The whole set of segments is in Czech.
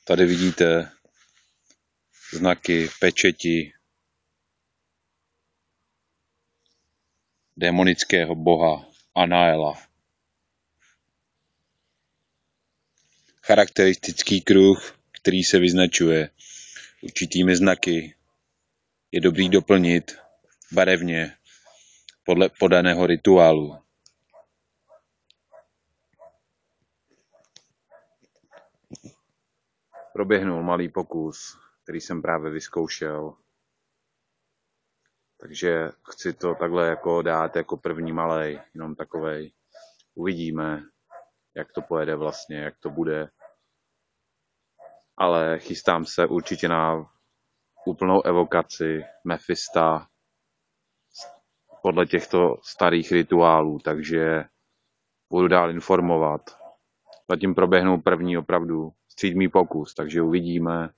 Tady vidíte znaky pečeti démonického boha Anaela. Charakteristický kruh, který se vyznačuje určitými znaky, je dobrý doplnit barevně podle podaného rituálu. Proběhnul malý pokus, který jsem právě vyzkoušel. Takže chci to takhle jako dát jako první malej, jenom takovej. Uvidíme, jak to pojede vlastně, jak to bude. Ale chystám se určitě na úplnou evokaci Mephista podle těchto starých rituálů, takže budu dál informovat. Zatím proběhnul první opravdu střídmý pokus, takže uvidíme.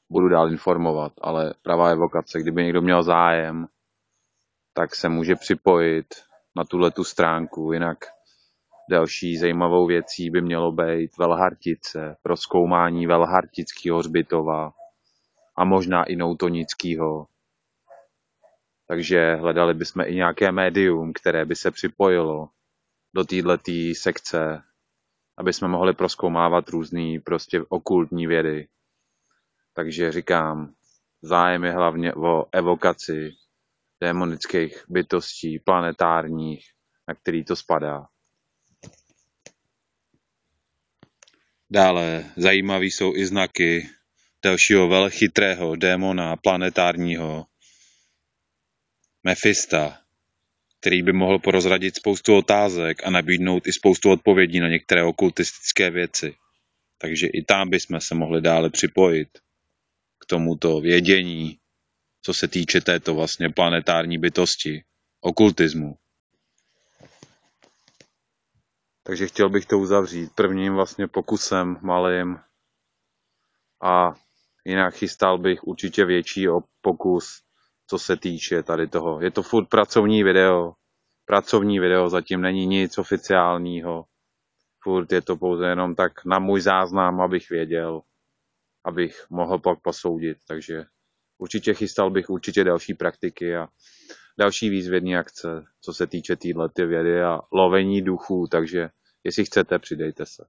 Budu dál informovat, ale pravá evokace, kdyby někdo měl zájem, tak se může připojit na tuhletu stránku. Jinak další zajímavou věcí by mělo být Velhartice, prozkoumání Velhartického hřbitova a možná i Noutonického. Takže hledali bychom i nějaké médium, které by se připojilo do této sekce, aby jsme mohli prozkoumávat různý prostě okultní vědy. Takže říkám, zájem je hlavně o evokaci démonických bytostí planetárních, na který to spadá. Dále zajímavý jsou i znaky dalšího velchytrého démona planetárního Mephista, který by mohl porozradit spoustu otázek a nabídnout i spoustu odpovědí na některé okultistické věci. Takže i tam bychom se mohli dále připojit k tomuto vědění, co se týče této vlastně planetární bytosti, okultismu. Takže chtěl bych to uzavřít prvním vlastně pokusem malým a jinak chystal bych určitě větší pokus, co se týče tady toho. Je to furt pracovní video, zatím není nic oficiálního. Furt je to pouze jenom tak na můj záznam, abych věděl, abych mohl pak posoudit. Takže určitě chystal bych určitě další praktiky a další výzvědní akce, co se týče této vědy a lovení duchů. Takže jestli chcete, přidejte se.